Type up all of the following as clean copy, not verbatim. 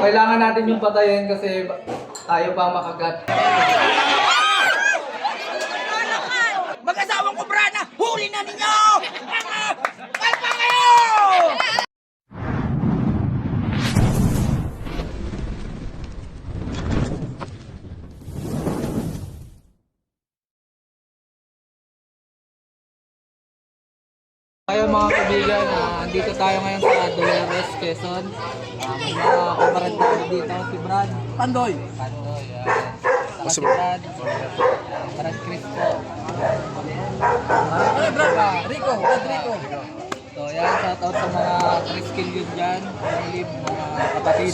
kailangan natin yung patayin kasi tayo pa makagat. Mag-asawang kubra na! Huli na ninyo! Kalpa kayo! Kaya mga kaibigan, andito tayo ngayon sa Dolores, Quezon. May mga kaparad tayo dito, si Brad. Pandoy! Pandoy, yan. Saka si Brad. Brad Chris po. Ano brad? Rico! Rico! So yan, shoutout sa mga Chris Killian dyan, Philip, mga kapatid.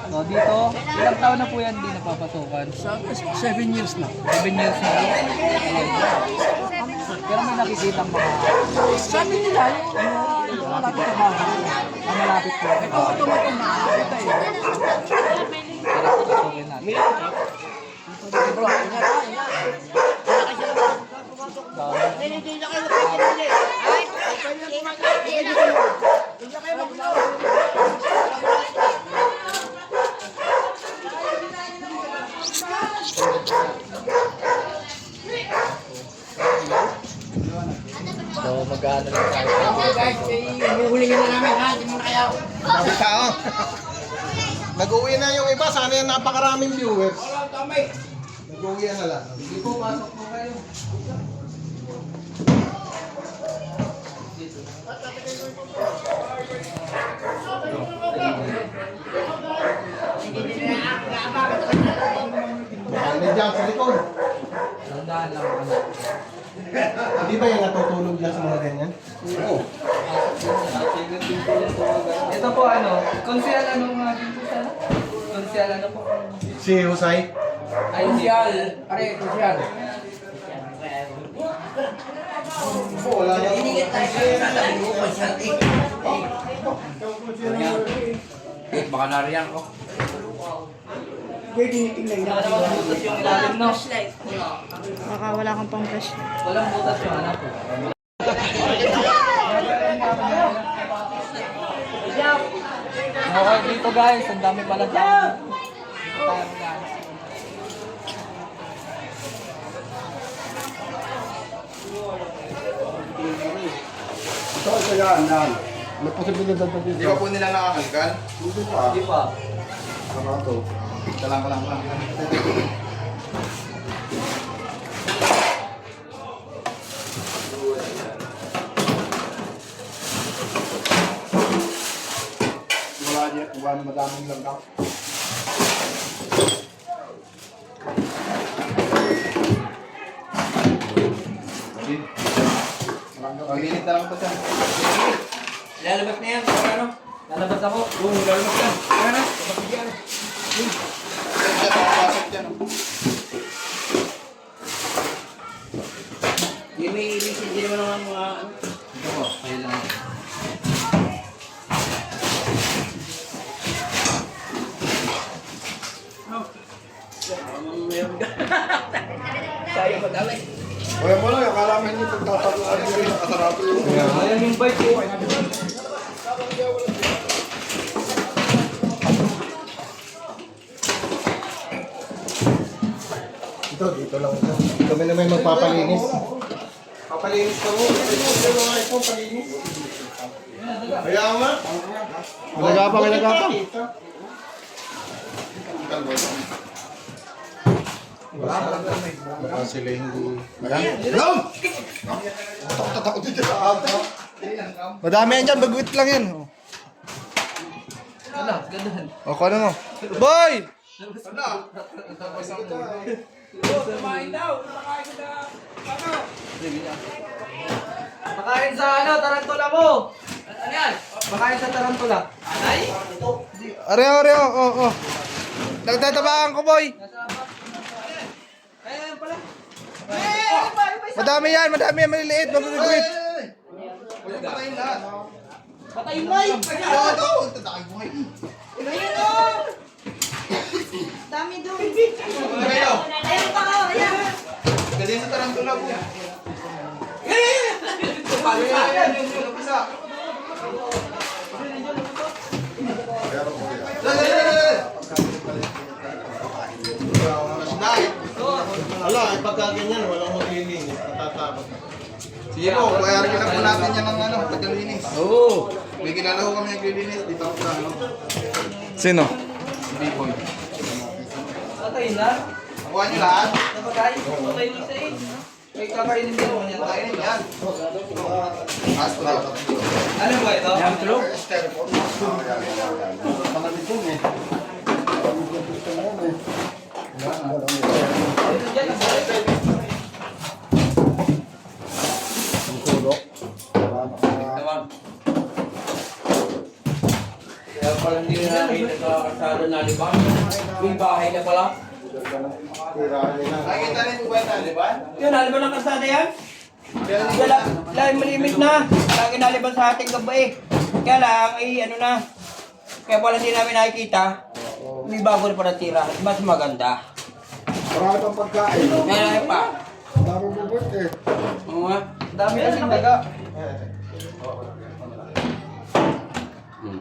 So dito, ilang taon na po yan hindi napapasukan? 7 years na. 7 years na. Pero may nakikita mga Sabi nila, yung malapit sa bahay. malapit po. Ito, automatic na. Ito eh. Tara, pasukin natin. Bro, ingat ha, ingat. So mag-ano lang tayo. Guys, huhulingin na namin ha. Hindi mo na kayo. Dami tao. Nag-uwi na yung iba. Sana yung napakaraming viewers. Wala, tamay. Nag-uwi na lang. Sige po, pasok po kayo. Ano dyan sa likod? Tandaan lang ano. Hindi ba yung natutulog dyan sa mga ganyan? Oo. Ito po ano, konsyal ano nga dito sa ano? Konsyal ano po? Si Husay? Ay, Kusyal. Pare, kusyal. Oo, wala na. Baka nariyan ko. Wala naman butas yung ilalim, no? Baka wala kang pang cash. Walang butas yung ano po. Okay, dito guys, ang dami pala dyan. Dito tayo guys. Ito yan, yan. May posibilidad na dito. Di ba po nila nakakalikan? Dito pa. Hindi pa. Ano to? Kalang. Wala niya. Wala madaming lang daw. Maglilit na lang po siya. Lalabas na yan. Ano? Lalabas ako. Oo, lalabas yan. Ano? Siya nakapasok dyan. Hindi may ibig hindi naman ang mga... Ito po, kayo lang. Kaya ko dali. Kaya mo lang, akala mo hindi pagtataguan ko rin. Nakasarado yung... Ayan yung bike ko. Dito lang ito. Kami na may magpapalinis. Papalinis ka mo. Ito mga ito, palinis. Kaya nga. Nagapang. Baka sila hindi... Ayan! Hello! Takot dito sa ata. Madami yan dyan, bagwit lang yan. Wala, ganun. O, kano mo? Boy! Kumain daw. Kumakain ko na. Ano? Pakain sa ano, tarantula mo! Ano yan? Pakain sa tarantula. Anay? Areo, oo. Nagtatabakan ko, boy. Ayan pala. Madami yan, maliliit, mabibigwit. Patayin lahat. Patayin mo yun. Ito. Tatakay mo kayo. Dami doon. Kayo. Ayun pa ako, ayan. Galing sa tarantula po. Ayan. Yung isa. Pero, Dali. Eh pagka ganyan, walang maglilinis. Natatakot. Sige po, bayaran lang po natin yan ng ano, taglinis. Oo. May kilala ko kami naglilinis dito ako sa ano. Sino? B-boy. Patay na. Nakuha niyo lahat? Napakain ko. Patay na sa eh. May kakainin din ako niyan. Kainin yan. As po dapat. Ano ba ito? Yung tulog? Kaya pala hindi na namin nagkakasada na liban. May bahay na pala. Nakikita rin po ba ito, di ba? Yun, naliban ang kasada yan? Dahil malimit na. Lagi naliban sa ating gabi. Kaya lang, ay ano na. Kaya pala hindi namin nakikita. May bago na pa natira. Mas maganda. Marami pang pagkain. Kaya pa. Dami bubot eh. Oo nga. Dami kasing daga.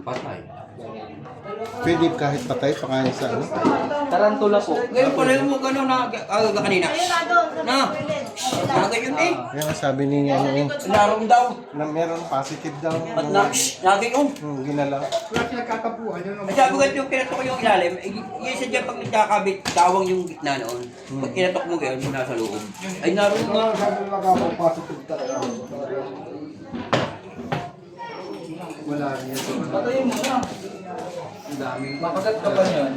Patay. Pwede kahit patay, pakain sa ano? Tarantula po. Ngayon pala mo gano'n na agaga kanina. Na. Aga yun eh. Kaya sabi ni ano yung Naroon daw. na meron positive daw. At na, lagi yun. Ginalaw. At sabi ko yung pinatok ko yung ilalim, yung isa dyan pag nagkakabit, tawang yung gitna noon. Pag kinatok mo gayon, yung nasa loob. Ay naroon nga. Patayin mo na. Ang dami. Makagat ka ba niyan?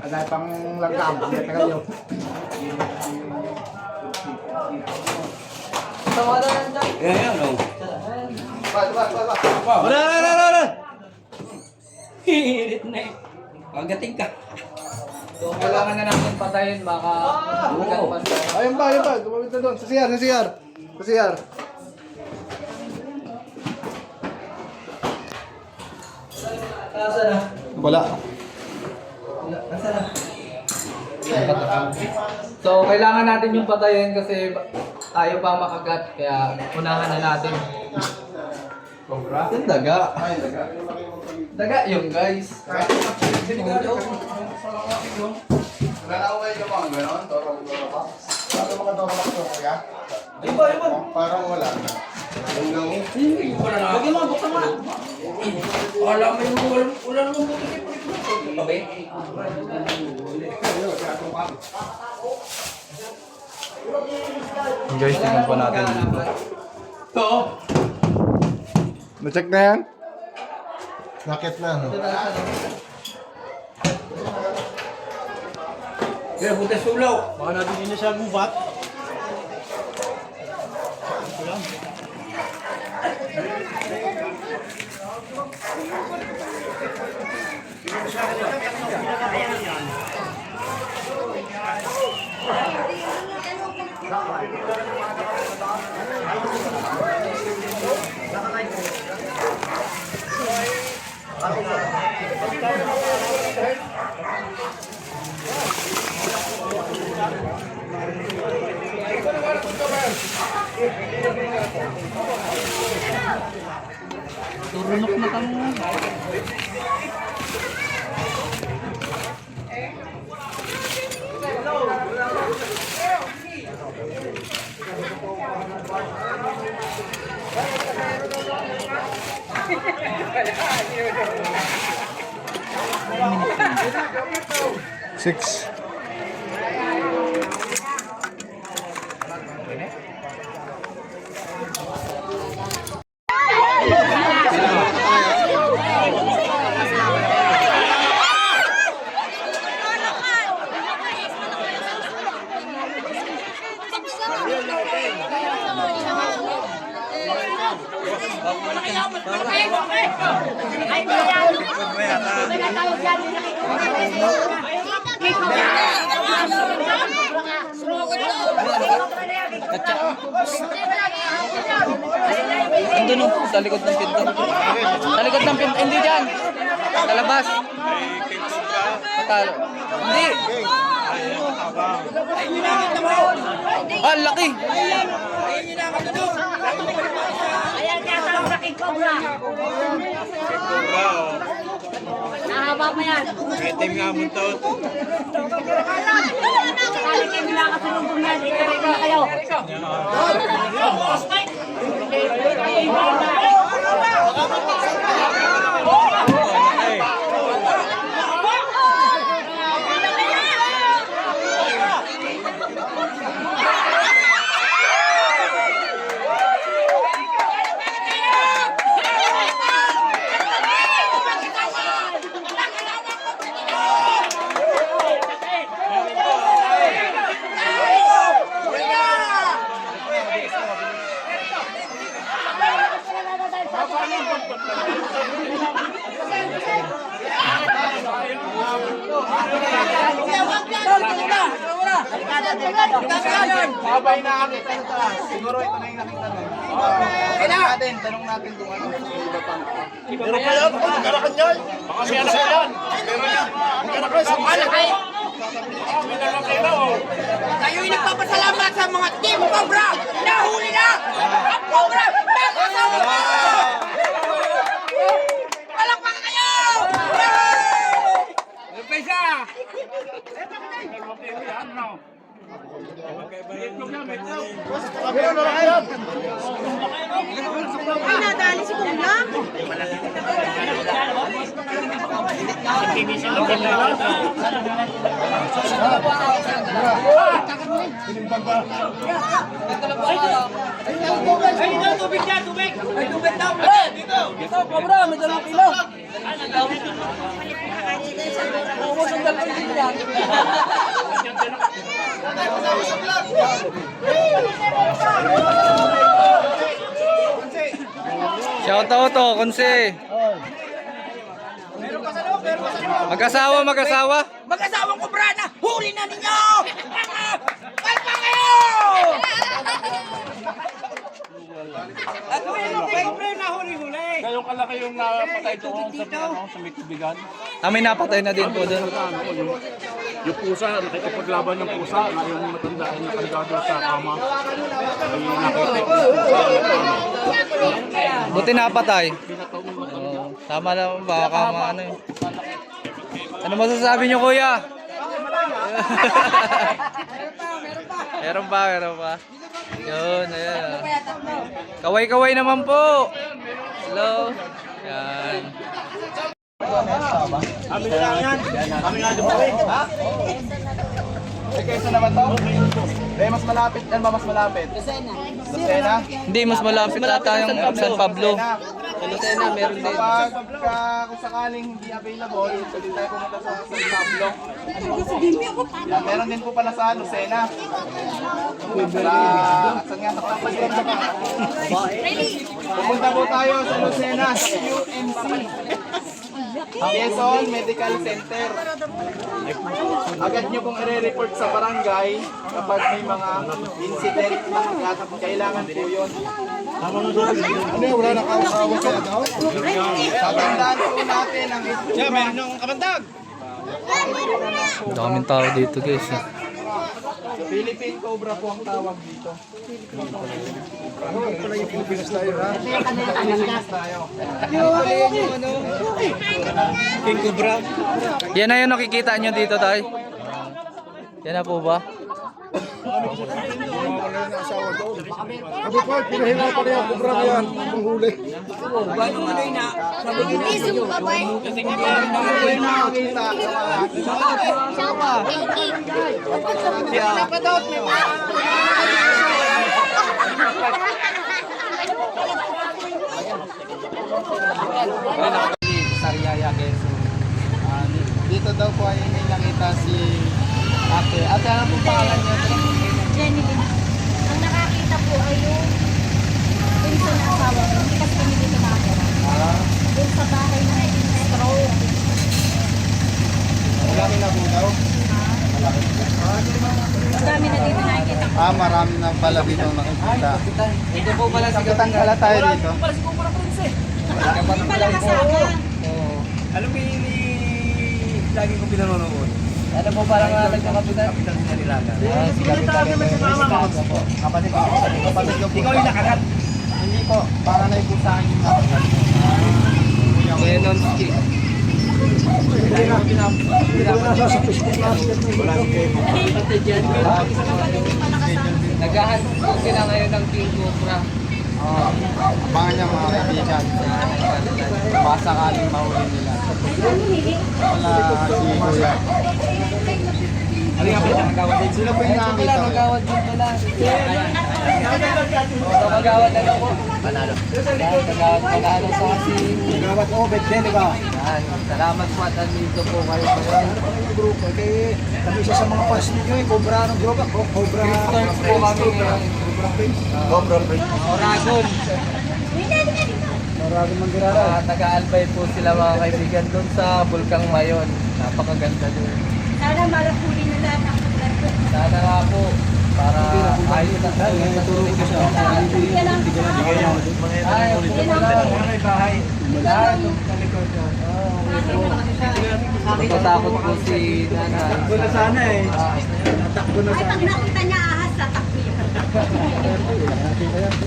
Ada pang langgam, kita kayo. Tawa na lang dyan. Yan yan, no? Wala! Hihirit na eh. Pagating ka. So, kailangan na natin patayin. Baka magat pa siya. Ayun pa. Gumamit na doon. Sa CR. Sa CR. Nasa na? Wala. Nasa na? So, kailangan natin yung patayin kasi tayo pa makagat. Kaya, unahan na natin. Yung daga. Daga yung guys. Wala na ako kayo yung mga gano'n, toro pa. Ano mga dorok to, kuya? Iba. Parang wala na. Lagi mo, buksan mo na. Wala mo yung wala mo buti kayo. Tabi. Guys, tingnan pa natin dito. Ito. Na-check na yan? Nakit na, no? Kaya buti sulaw. Baka nabili na siya gubat. Turunok na kami. Six. Andun o, sa likod ng pinto. Sa likod ng pinto, hindi dyan. Sa labas. Patalo. Hindi. Ah, laki. Ayan nga, sa laki King Cobra. Nahaba pa yan. Item nga mo to. Kali kayo nilakasalubong yan. Ika kayo. Sabay na kami. Siguro ito na yung nakita nun. Tanong natin kung ano. Pero kaya, karakan yan. Baka may anak yan. Pero yan, karakan sa Kayo'y nagpapasalamat sa mga Team Cobra! Nahuli na! Ang Cobra! Nakasama mo! Palakpakan kayo! Ay, nadali si Kuya. Dito, Cobra, may 2 kilo. Ubus ang 2 kilo yan. Shout out to, Konse. Mag-asawa. Mag-asawang Cobra na! Huli na ninyo! Palpa kayo! At kay Cobra na huli-huli! Gayong kalaki yung napatay doon sa may tubigan. May napatay na din po doon. Yung pusa, nakikipaglaban ng pusa na yung matanda ay nakalagado sa kama. Ay nakita yung pusa. Buti napatay. Tama lang, baka ano eh. Ano masasabi niyo, kuya? Meron pa. Yun, ayan. Kaway-kaway naman po. Hello. Yan. Kaysa naman to? Mas malapit yan ba? Mas malapit? Lucena. Hindi, mas malapit ata yung San Pablo. Lucena, meron din. Kapag kung sakaling hindi available, pwede tayo pumunta sa San Pablo. Yan, meron din po pala sa Lucena. Saan nga sa Pablo? Pupunta po tayo sa Lucena, sa UMC. Quezon Medical Center. Agad nyo pong i-report sa barangay kapag may mga incident at kailangan po yun. Ano yan, wala na kawawa kaya daw? Tatandaan po natin ang meron ng kabandag. Daming tao dito, guys. Philippine Cobra po ang tawag dito. Pala yung Pilipinas tayo, ha? King Cobra. Yan na yung nakikita nyo dito, tay. Yan na po ba? Wala na asawa doon. Sabi ko, pinahirapan niya, kubra na yan. Ang huli. Sariaya, guys. Dito daw po ay may nakita si Ate. Ate, ano pong pangalan niyo? Jenny, ang nakakita po ay yung pinsan na asawa ko. Hindi kasi kami dito nakakita. Doon sa bahay na stroke. Malaki na po daw. Ang dami na dito nakikita ko. Marami na pala dito nakikita. Ito po pala si Katanghala tayo dito. Hindi pala kasama. Alam mo yun lagi ko pinanonood. Ano po parang nagkakapitan? Kapitan sa Nilaga. Si Kapitan. Kapatid ko. Ikaw yung nakagat. Hindi po po, para na po sa akin yung nakagat. Lenonski. Naghahanap po sila ngayon ng King Cobra. Abangan niya mga kaibigan. Baka sakaling mahuli nila. Wala si Kuya. Sino po yung nakakita ko? Magawad din pala. Magawad na po. Panalo sa kasi. Gawat Obed din, di ba? Yan. Salamat po at nandito po kayo ngayon. Grupo, kaya kami isa sa mga fans ninyo eh, Cobra ng grupo. Cobra. Stars po kami ngayon. Cobra Prince. Oragon. Maraming manggirara. Taga-albay po sila mga kaibigan doon sa Bulkang Mayon. Napakaganda doon. Sana malakuli na lahat ang paglato. Sana nga po para ayos na tuloy ko siya. Yan ang Ay, po pala. Bahay. Lahat sa likod niya. Natatakot po si Nanay. Takbo na sana eh. Takbo na Ay, sana. pag nakita niya ahas, tatakbo yun.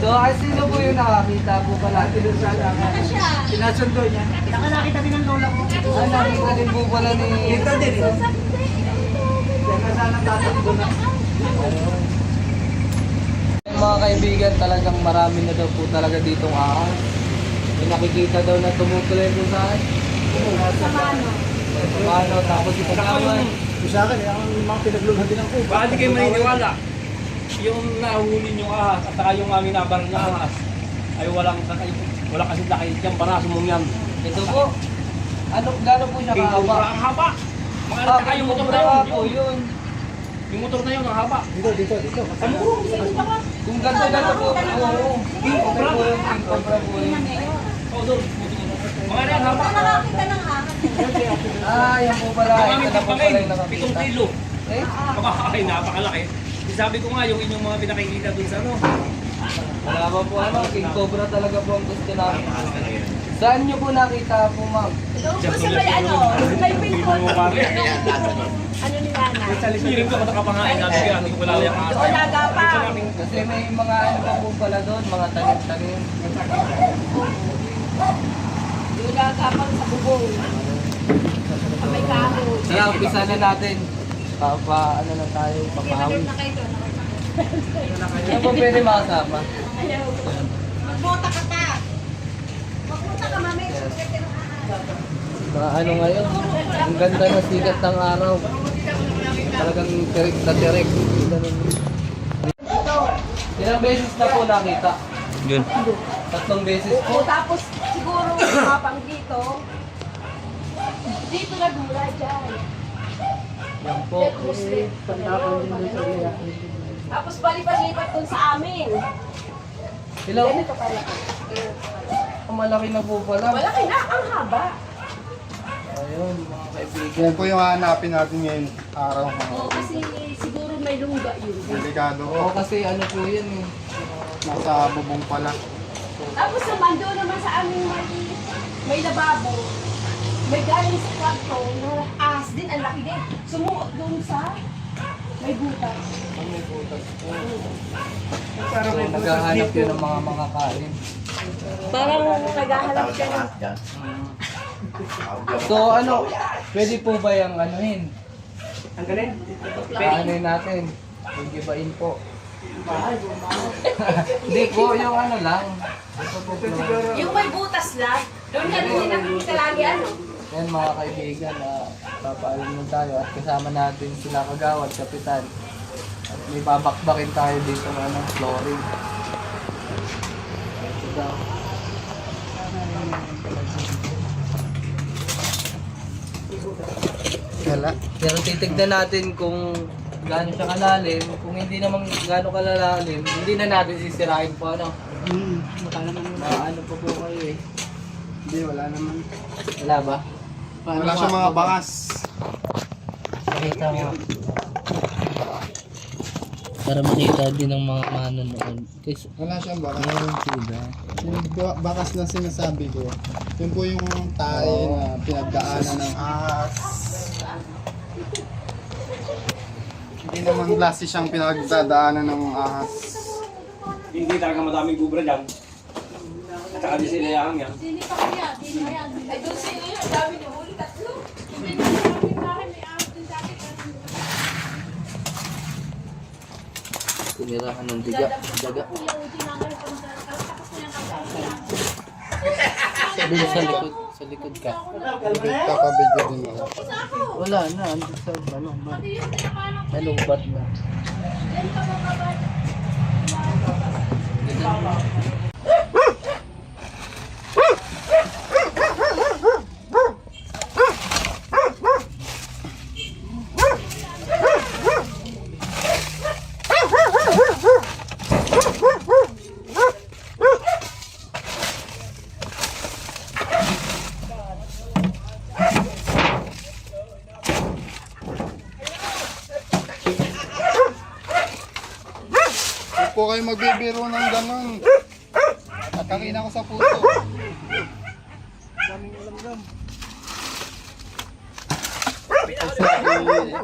So, ay sino po yung nakakita po pala? Ano siya? Sinasundo niya. Saka nakita din ng lola ko. Ay, nakita din po pala ni... Ito din. Saka sana tatakbo na. Mga kaibigan, talagang marami na daw po talaga ditong ahas. May nakikita daw na tumutuloy po saan. Sa mano. Ano, tapos ipagawan. Sa akin, ang mga pinaglulhan din ang kuba. Baka di kayo maniniwala. Yung nahuli yung ahas at saka yung aming nabarang na ahas ay wala kasi lakay dyan, baraso mong yan. Ito po. Ano, gano'n po siya King Cobra, kahaba? ang haba. Mga saka yung motor na yun. po yun. Yung motor na yun, ang haba. Dito. Kung ganda po, oo. King Cobra po yun, King Cobra po yun. O doon. Mga na yan, haba. Baka nakakita ng ahas. Ah, yan po pala. Ang Ito aming na po pala yung tipangin, 7 nakakita. kilo. Eh? Ay, napakalaki. Sabi ko nga, yung inyong mga pinakikita dun sa ano. Wala ba po ano, King Cobra talaga po ang gusto namin. Saan nyo po nakita po, ma'am? Doon po sa may ano, may pinto. Ano ni Nana? Hirim ko matakapangain namin kaya hindi ko wala yung ahas. Doon nagapa. Kasi may mga ano pa po pala doon, mga tanim-tanim. Doon nagapang sa bubong. Sa may kahoy. Kaya umpisa na natin. Ano na tayo, papahawi. Na kayo doon. Ano po pwede makasama? Ayaw. Magbota ka ta. Magbota ka, mami. Ano ngayon? Ang ganda ng sikat ng araw. Talagang tirik na tirik. Ilang beses na po nakita? Yun. 3 beses po. O tapos siguro mapang dito. Dito na gula dyan. Yan po. Tapos balipat-lipat dun sa amin. Ilang? Ganito pala. Malaki na po pala. Malaki na, ang haba. Ayun, mga kaibigan. Yan po yung hanapin natin ngayon araw. Oo, kasi siguro may lungga yun. Delikado ko. Oo, kasi ano po yan eh. Nasa bubong pala. Tapos naman, doon naman sa aming may lababo. May galing sa kwarto na ahas din, ang laki din. Sumuot doon sa may butas. Ang may butas po. So, naghahanap yun ng mga makakain. Parang naghahanap siya ng... So ano, pwede po ba yung anuhin? Ang galing. Anuhin natin. Igibain po. Hindi po, yung ano lang. Ito po po. Yung may butas lang, doon ka din nakikita lagi ano. Yan mga kaibigan, papaalam mo tayo at kasama natin sila Kagawad, Kapitan. At may babakbakin tayo dito ng ano, flooring. Ito daw. Wala. Pero titignan natin kung gaano siya kalalim. Kung hindi naman gaano kalalalim, hindi na natin sisirain po ano. Baka naman Ano pa po kayo eh. Hindi, wala naman. Wala ba? Wala siya mga bangas. Makita mo. Para makita din ng mga manonood. Kasi Wala siyang bangas. meron sila. Yung bakas na sinasabi ko, yun po yung tayo na pinagdaanan ng ahas. Hindi naman klase siyang pinagdadaanan ng ahas. Hindi talaga madaming gubra dyan. Saka di sila yang yan. Dini pa kaya, dini pa yan. Ay, doon sino yun? Ang dami niyo huli, tatlo. Hindi na kami bahay, may ahas din dati. Tinirahan ng daga. Kuya, uti na nga rin kung tapos na yung kakain. Sabi mo sa likod ka. Kakabidyo din ako. Isa ako. Wala na, andun sa ano, Pati yung pinakaano ko. nalubat na. Yan pa bababad. Huwag po kayo magbibiro ng ganon. Atakin ako sa puso.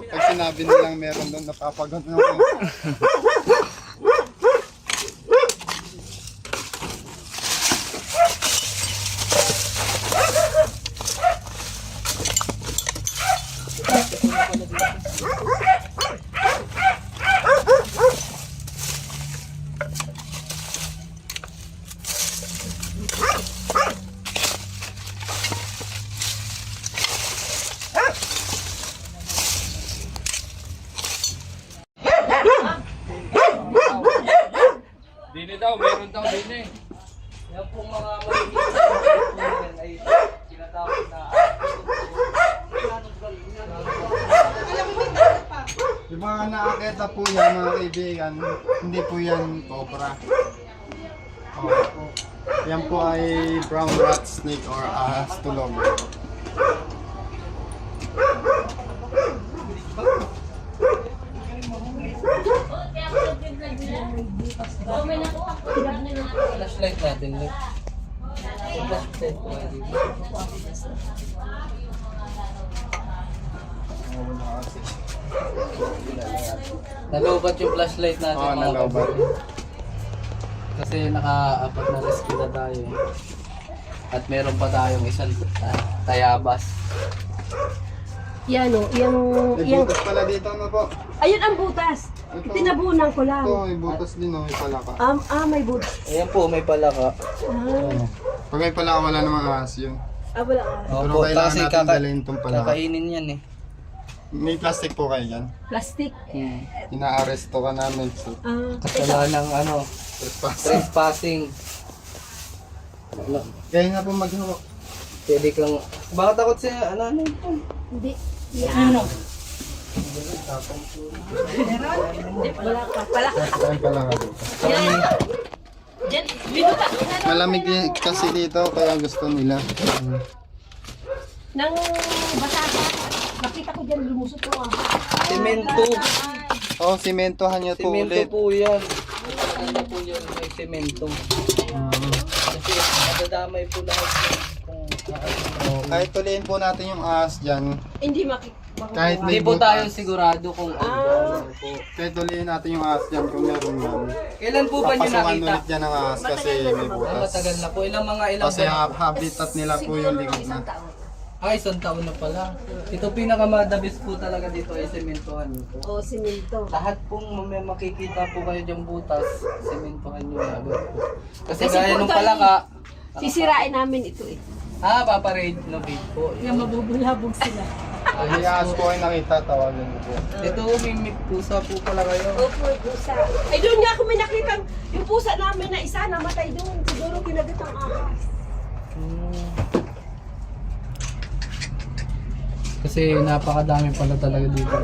Pag sinabi nilang meron doon, napapagano ako. Dini daw, meron daw dini. Yan pong mga maliliit ay tinatawag na Yung mga nakakita po yan, mga kaibigan, hindi po yan cobra. Oh, yan po ay brown rat snake or ahas tulog. flashlight natin. Flashlight po ay dito. Nalobat yung flashlight natin. Oo, mga nalobat. kapatid. Kasi naka-apat na rescue na tayo. At meron pa tayong isang tayabas. Yan o, May butas pala dito, ano po? Ayun ang butas. Ito. Tinabunan ko lang. Ito, may butas din, oh, may palaka. May butas. Ayan po, may palaka. Pag may palaka, wala namang ahas yun. Wala ka. Pero Opo, kailangan kasi natin dalhin itong palaka. kakainin yan eh. May plastic po kayo dyan. Plastic. Inaaresto ka namin. So, Kasalanan ng ano, trespassing. kaya nga po maghawak. Pwede kang... Bakit takot siya? Ano ito? Hindi. Ano? Wala ka. Pala. Saan palaka dito? Diyan. Binuta. Malamig kasi dito, kaya gusto nila. Nang basa ka. Nakita ko dyan lumusot ko. Semento. Oh, simentohan niyo to Semento ulit. po yan. Ano po yan? May semento. Kasi madadamay po lahat yan. Kung Oh, kahit tuliin po natin yung ahas dyan, Hindi kahit hindi may po tayo butas, sigurado kung ano po. kahit tuliin natin yung ahas dyan kung meron yan. Kailan po ba niyo Papasukan nakita? ulit yan ng ahas kasi may butas. Matagal na po. Ilang Kasi buwan? habitat nila po yung likod na. Isang taon na pala. Ito pinakamadabis po talaga dito ay sementohan niyo po. O, simento. Lahat pong may makikita po kayo diyang butas, sementohan niyo agad po. Kasi Kasi gaya po nung ito palaka, Sisirain namin ito eh. paparenovate po. mabubulabog sila. Ang ahas po ay nakita, tawagin mo po. Ito, may pusa po pala kayo. Opo, pusa. Ay, doon nga ako may nakita yung pusa namin na isa namatay doon. Siguro kinagat ang ahas. Kasi napakadami pala talaga dito.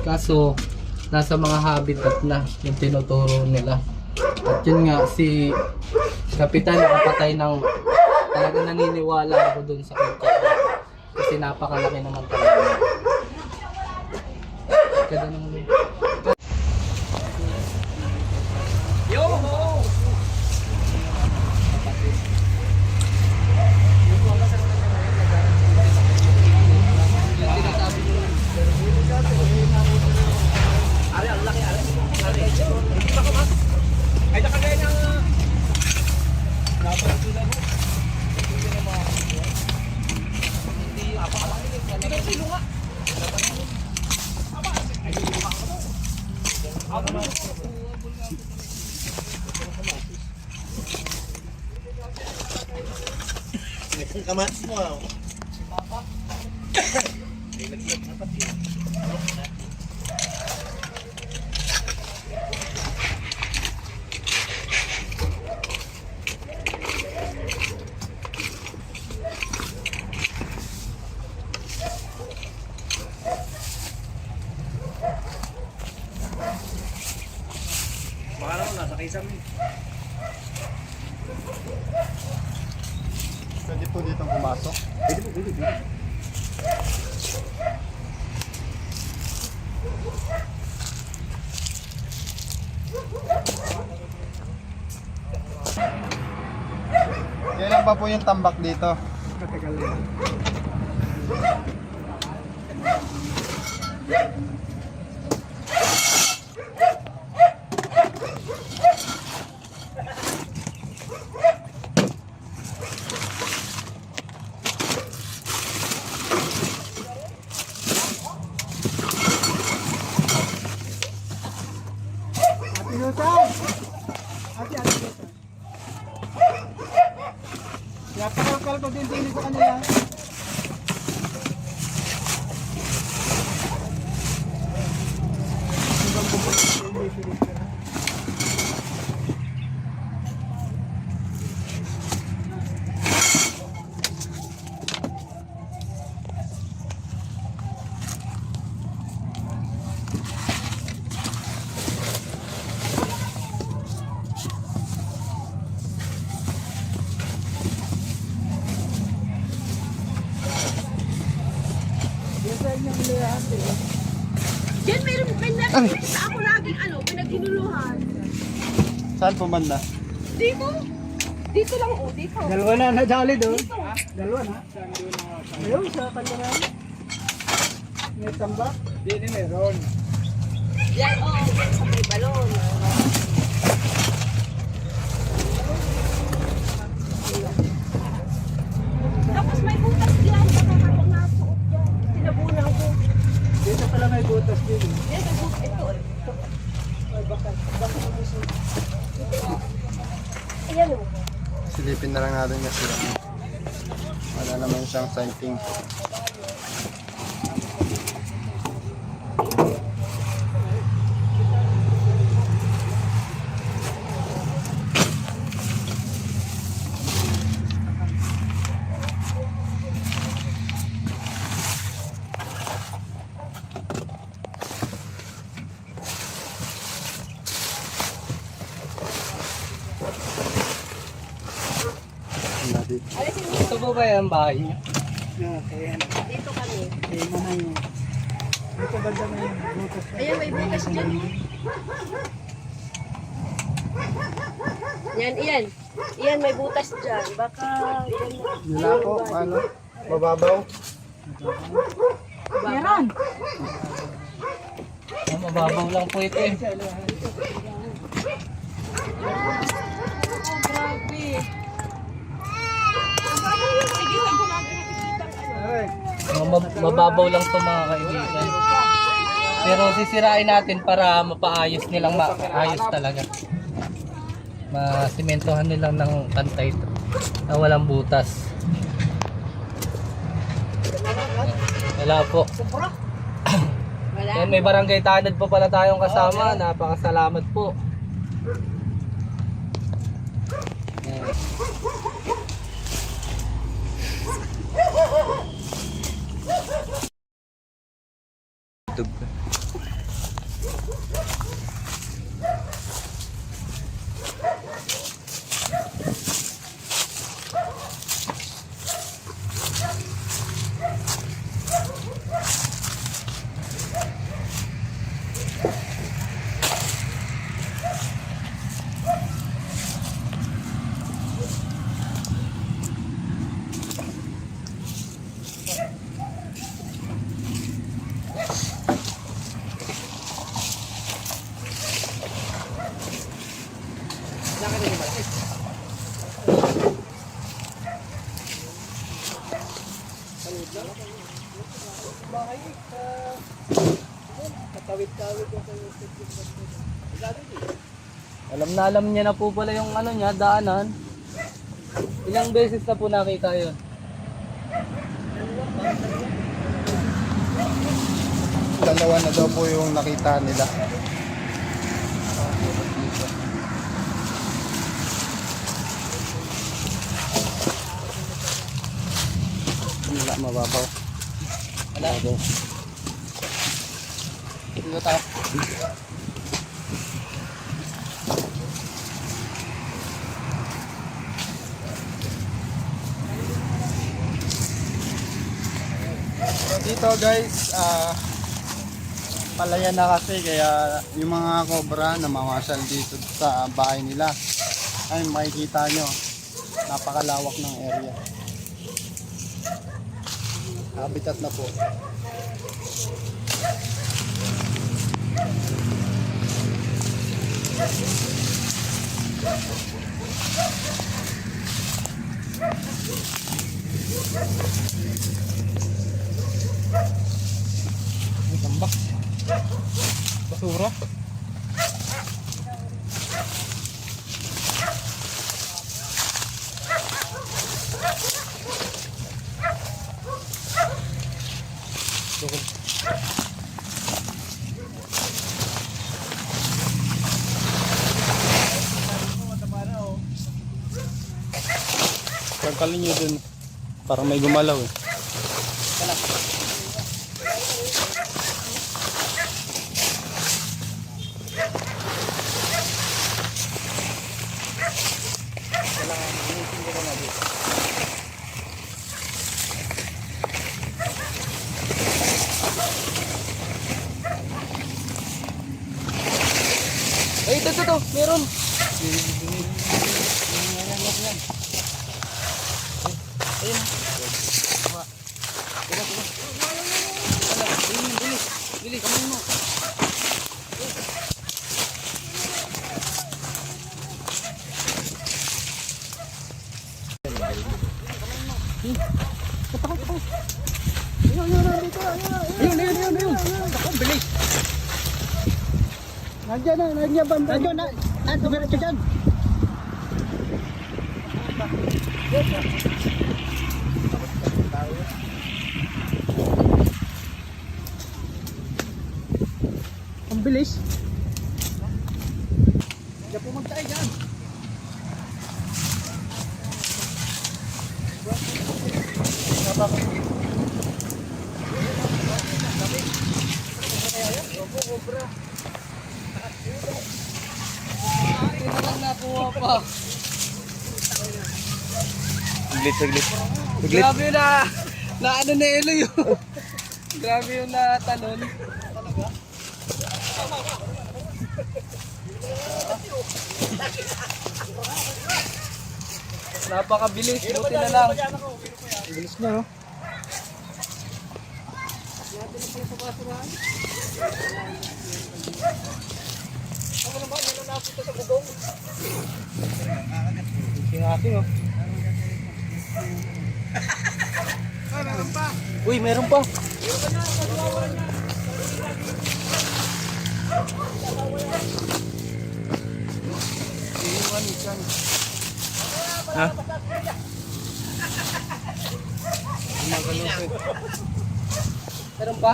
Kaso, nasa mga habitat na yung tinuturo nila. At yun nga, si Kapitan nakapatay ng talaga naniniwala ako dun sa kwento. Kasi napakalaki naman talaga. Ganda naman yun. Kamatis mo ah. Baka naman nasa kisame. Pwede po dito pumasok. Pwede. Kailan pa po yung tambak dito? Yan, may nakikita ako laging pinaghinuluhan. Saan po banda? Dito. Dito lang dito. Dalawa na nadali doon. Dito. Dalawa na. Ayun, sa kanya na. May tambak? Hindi, meron. Yan, sa may balon. Tapos may butas diyan, baka habang nasuot dyan. Tinabunan ko. Dito pala may butas din. Yan, may butas. Ito. Ayan o. Silipin na lang natin kasi wala naman siyang sighting. Ito po ba yung bahay niyo? Dito kami. Dito banda na yung butas. Ayan, may butas dyan. Yan, iyan. Iyan, may butas dyan. Baka, yan na. Wala po, ano? Mababaw. Meron. Mababaw lang po ito eh. Grabe. Sige, wag ko lagi nakikita Mababaw lang to mga kaibigan. Pero sisirain natin para mapaayos nilang maayos talaga. Masimentohan nilang ng pantay ito na walang butas. Wala po. Yan, may barangay tanod po pala tayong kasama. Napakasalamat po. Alam niya na po pala yung ano niya, daanan. Ilang beses na po nakita yun. Dalawa na daw po yung nakita nila. Wala, mababaw. Wala. Dito tayo. Dito guys, palayan na kasi kaya yung mga cobra na mamasyal dito sa bahay nila ay makikita nyo napakalawak ng area. Habitat na po. Tambak. Basura. Tanggalin nyo dun para may gumalaw eh. Ay, ito, meron. Bilis, kamu mo. Ayun. Ako, bilis. Nandiyan banda. Nandiyan na. Dumiretso dyan. Ang bilis. Diyan po magtay dyan. Saglit. Grabe na ano na ilo yun. Grabe yung natalon. Napakabilis, buti na lang. Bilis na, no? King-aking, oh. Uy, meron pa. Ha? Meron pa?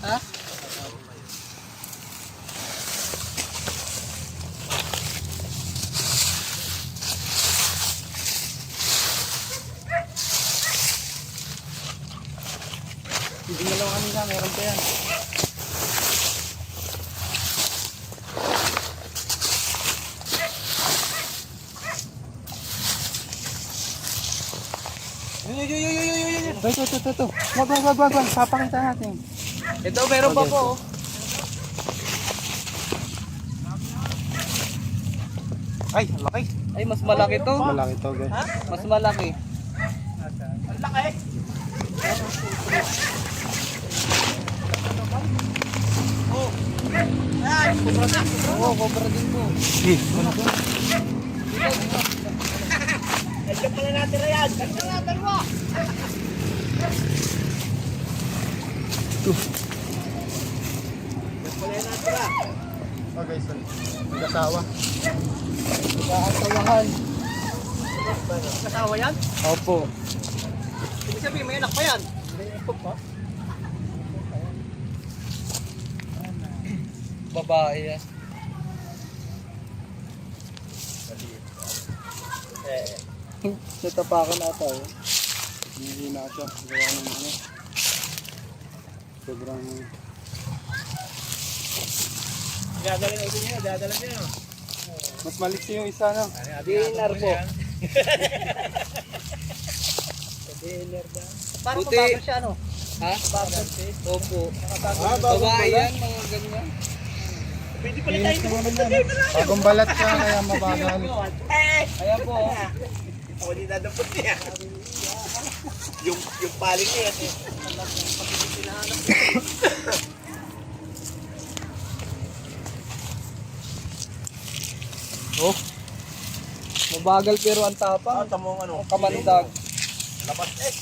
Ha? Hindi na lang kanina, meron pa yan. Ito. Wag. Papakita natin. Ito, meron pa po. Oh. Ay, laki. Ay, mas malaki to. Malaki to, guys. Mas malaki. Ang laki. Oo, cobra din to. Nandiyan pala natin na yan. Nandiyan na, dalawa. Oh, guys. Mag-asawa. Kakasawahan. Kasawa yan? Opo. Ibig sabihin, may anak pa yan. Babae yan. Natapakan ata eh. Hindi na ito. Gawa ng ano. Sobrang... Dadala na niya, dadala niya. Mas maliksi yung isa, no? Dinner po. Parang Buti. mabagal siya, ano? Ha? Opo. Ah, Babae yan, mga ganyan. Pwede pala tayo naman. Bagong balat siya, kaya mabagal. Ayan po. Ako din nadampot niya. Yung paling niya yan eh. Oh. Mabagal pero ang tapang. Tamong ano. Kamandag. Lapas eh.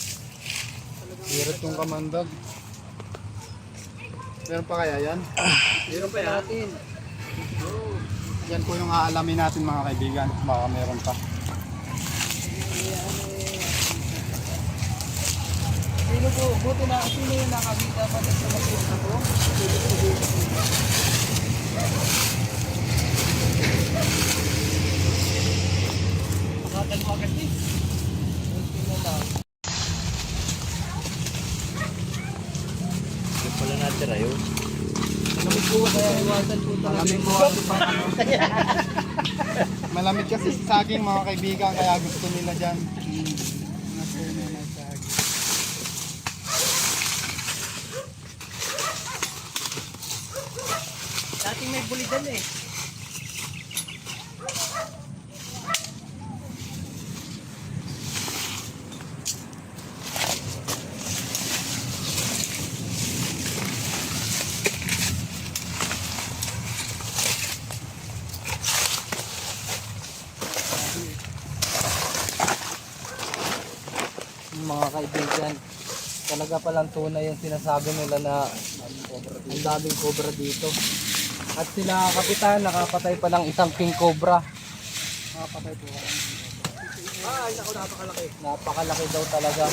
Hirap yung kamandag. Meron pa kaya yan? Meron pa yan. Natin. Yan po yung aalamin natin mga kaibigan. Baka meron pa. Sino po? Buti na. Sino yung nakakita pa sa mag-iwan na po? Nakakalma kasi. Sino lang? Yung pala natin ayo. Malamig po kaya iwasan po talaga yung mga Malamig kasi sa saging mga kaibigan, kaya gusto nila dyan. Dating may bulidan eh. mga kaibigan. Talaga palang tunay yung sinasabi nila na ang daming cobra dito. At sila kapitan, nakapatay pa lang isang king cobra. Nakapatay po. Ay, naku, napakalaki. Napakalaki daw talaga.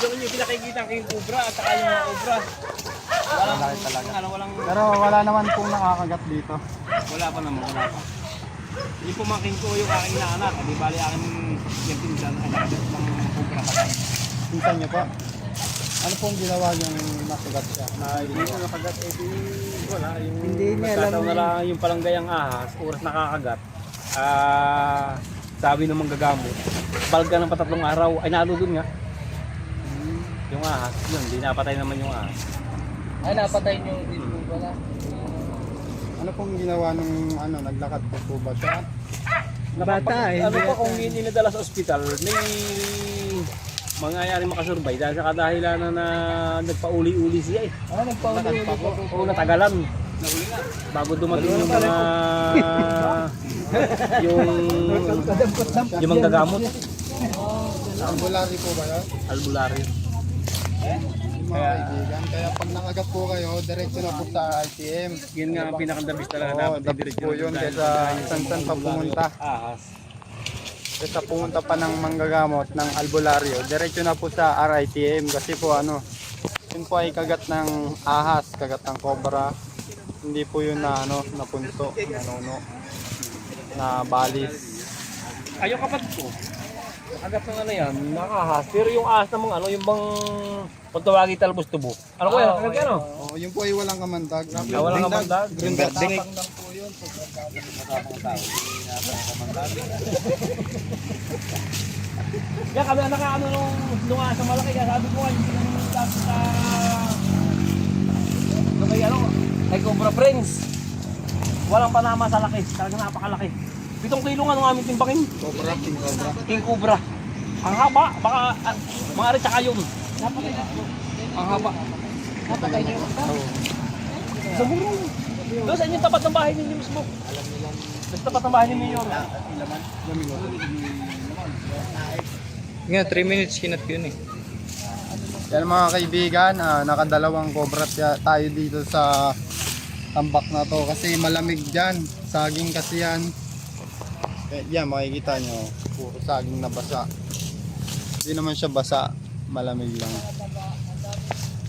Yung pinakikita king cobra at saka yung mga cobra. Malaki talaga. Walang, Pero wala naman pong nakakagat dito. wala pa naman, wala pa. Yung pumaking ko yung aking naanak, di bali aking yung pinsan ay nakagat ng cobra patay. Pinsan niyo po. Ano pong ginawa yung nakagat siya? Hindi ko nakagat, eh di wala. Yung Hindi niya alam nagkataon na lang yung palanggayang ahas, oras nakakagat. Sabi ng manggagamot, balga ng patatlong araw, ay nalulun nga. Yung ahas, yun, di napatay naman yung ahas. Ay, napatay niyo din po pala. Ano pong ginawa nung ano, naglakad po ba siya? Bata, Ano pa kung hindi nadala sa ospital, may mangyayari makasurvive dahil sa kadahilanan na nagpauli-uli siya eh. Nagpauli pa po. Oo, natagalan. Bago dumating yung mga yung manggagamot, Ambulary po ba yan? albularyo. Mga kaibigan. Kaya pag nakagat po kayo, diretso na po sa ITM. Yun nga ang pinakandabis talaga Oo, dapat dapat i-direct po yun kaysa saan pa pumunta. Ahas. Kaysa pumunta pa ng manggagamot ng albularyo, diretso na po sa RITM kasi po ano, yun po ay kagat ng ahas, kagat ng cobra. Hindi po yun na ano, napunto, nanuno, na balis. Ay, yung kapatid ko, nakagat ng ano yan, nakahas. Pero yung ahas namang ano, yung bang kung tawagin talbos tubo. Ano ko yan? Nakagat ano? Oh, yun po ay walang kamandag. Walang kamandag. Green dot. Dingik. Kaya kami nakaano nung asa malaki, kaya sabi ko yung pinag-tapos sa nung kay ano, kay Cobra Friends. Walang panama sa laki. Talagang napakalaki. 7 kilo nga nung aming timbangin. King Cobra. Ang haba, baka maaari tsaka yun. Ang haba. Sa burong. Doon sa inyong tapat ng bahay ninyo mismo. Sa tapat ng bahay ninyo yun. Nga, 3 minutes kinat yun eh. Yan mga kaibigan, nakadalawang cobra tayo dito sa tambak na to kasi malamig dyan. Saging kasi yan. Yan, makikita nyo, puro saging na basa. Hindi naman siya basa, malamig lang.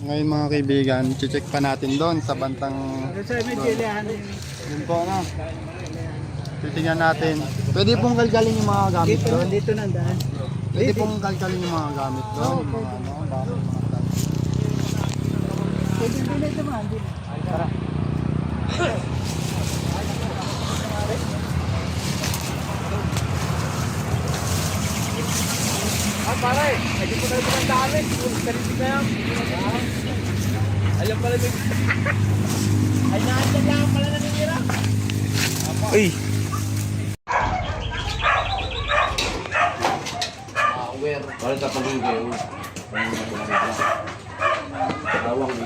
Ngayon mga kaibigan, check pa natin doon sa bantang doon po na. Titingnan natin. Pwede pong galgalin yung mga gamit doon. Dito nandaan. Pwede pong galgalin yung mga gamit doon. Yung mga ano, bakit mga gamit. Pwede din ito man. Tara. Pare, hindi ko na ito ng dami. Kalisig na yan. Alam pala din. Ay, naandyan lang pala naninira. Uy! Parang sa pag-ibig. Tawang.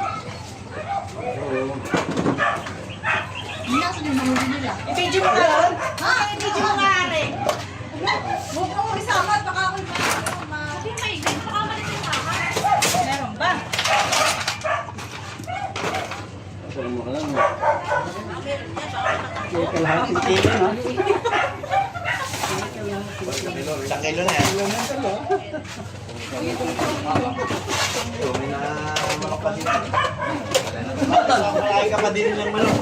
I-video mo nga. Ha? I-video mo nga, Are. Huwag mo isama at baka ako'y sabi may ganyan, baka malit yung mama. Meron ba? Parang mo ka lang. Isang kilo na yan. May na manok pa din. Malaki ka pa din ng manok.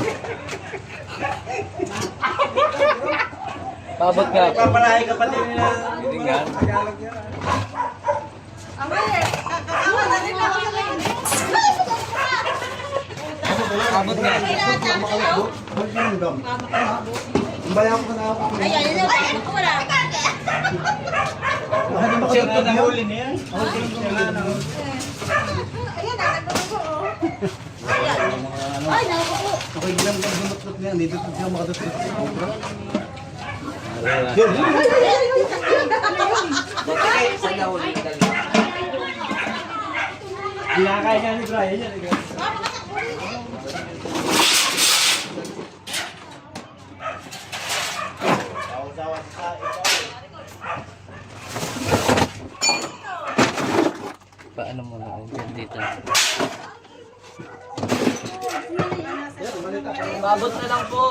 Pabot nga. Papalaki ka pa din ng... Hindi nga. Pabot nga. Siyempre na huli na yan. Kinakain nga ni Brian yan. Paano mo na yung dito? Pabot na lang po.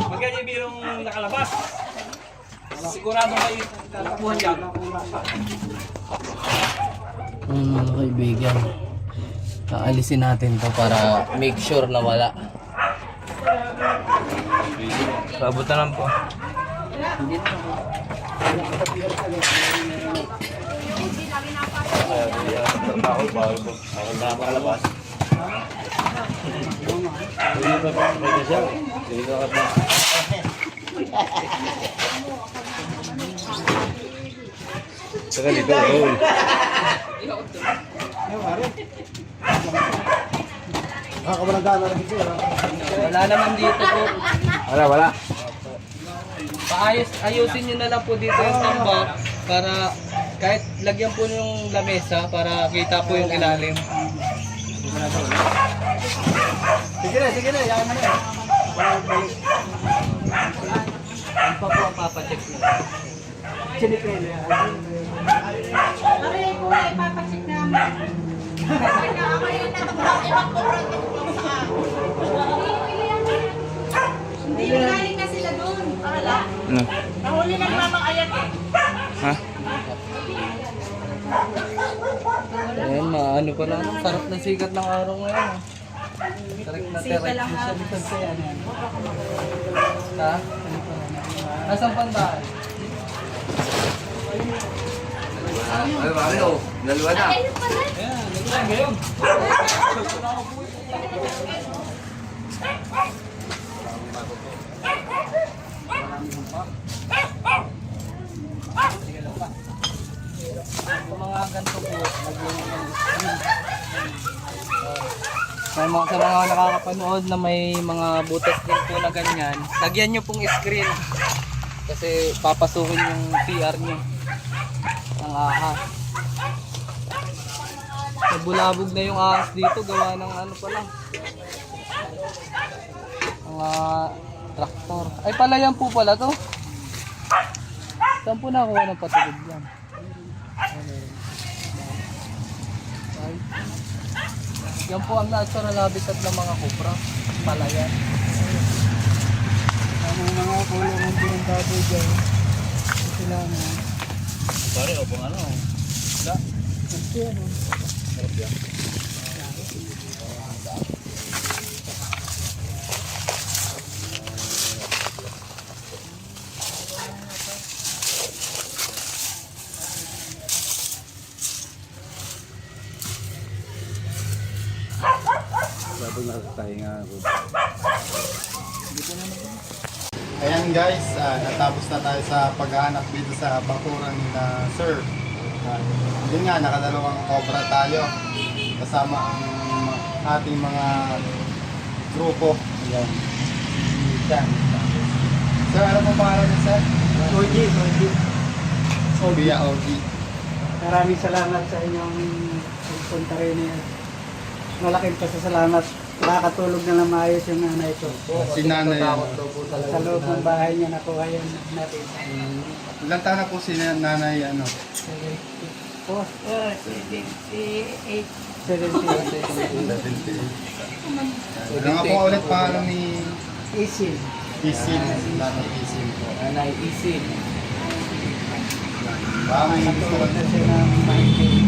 Pag ganyan birong nakalabas, sigurado kayo nakuha dyan. Mga kaibigan, aalisin natin to para make sure na wala. Pabot na lang po. Saka dito, roll. Wala naman dito po. Wala. Ayusin nyo na lang po dito yung tambak para kahit lagyan po yung lamesa para kita po yung ilalim. Sige na, yaman na yan. Ano pa po ang papacheck nyo? Aray ko ay papacheck namin. Kaya ako yung natutulog, ibang kubra tutulong sa hindi galing na sila doon. Wala. Nahuli ng mamang ayat eh. Ayan, maano pa lang. Sarap na sikat ng araw ngayon. ah. Sarap na terek. Ha? Nasaan pandaan? Ay, bakit oh? Dalawa na. Yung mga ganito po, sa mga nakakapanood na may mga butas din po na ganyan, lagyan nyo pong screen. Kasi papasukin yung CR nyo ng ahas. Nabulabog na yung ahas dito, gawa ng ano pala. Mga traktor. Ay pala yan po pala to. Saan po nakuha ng patugod yan? Yan po ang natural habitat ng mga cobra. Palayan. Ang mga kulungan din ang baboy dyan. Sila na. Pare, o bang ano? Kasi ano. Ayan guys, natapos na tayo sa paghahanap dito sa bakuran na Sir. Yun nga, nakadalawang cobra tayo kasama ang ating mga grupo. Ayan. Yan. Sir, ano pong pangalan niya, Sir? OG. Kuya OG. Maraming salamat sa inyong punta rin niya. Malaking pasasalamat. Nakakatulog na lang maayos yung nanay ko. Si nanay. Sa loob ng bahay niya nakuha yan natin. Ilang taon na po si nanay, ano? 78. 78. Ano nga po ulit pangalan ni Isin. Isin? Nanay Isin po. Nanay Isin. Maraming gusto ko. Nakatulog na siya ng mahilig.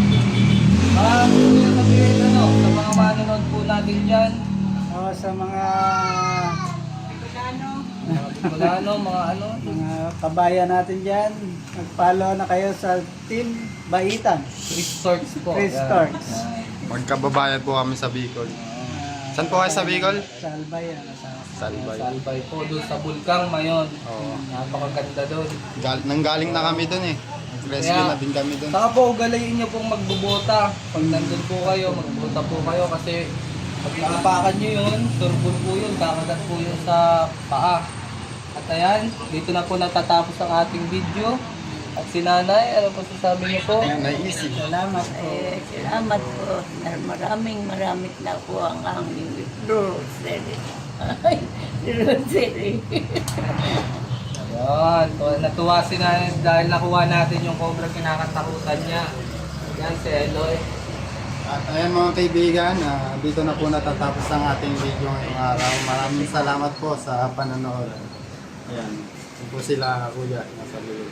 Yung sabihin ano, sa mga manonood po natin dyan, Sa mga Bicolano, mga ano, kabayan natin dyan, mag-follow na kayo sa Team Baitan. resorts po. Resorts. Magkababayan po kami sa Bicol. Saan po kayo sa Bicol? Sa Albayan. Salbay. Salbay po doon sa Bulkang Mayon. Oo. Napakaganda doon. Nanggaling na kami dun eh. Rescue Kaya, na din kami dun. Saka po, ugalayin nyo pong magbubota. Pag nandun po kayo, magbubota po kayo kasi pag nakapakan nyo yun, turbol po yun, kakagat po yun sa paa. At ayan, dito na po natatapos ang ating video. At si Nanay, ano po sasabi niyo po? Nanay Easy. Salamat po. Salamat po. Maraming na po ang aming grocery. Ay, grocery. Ayan, natuwa si Nanay dahil nakuha natin yung cobra kinakatakutan niya. Yan si Eloy. At ayan mga kaibigan, dito na po natatapos ang ating video ngayong araw. Maraming salamat po sa panonood. Ayan, ito po sila kuya. Nasa dulo.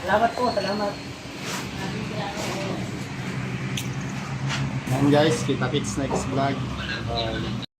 Salamat po. Salamat. And guys, kita-kits next vlog. Bye.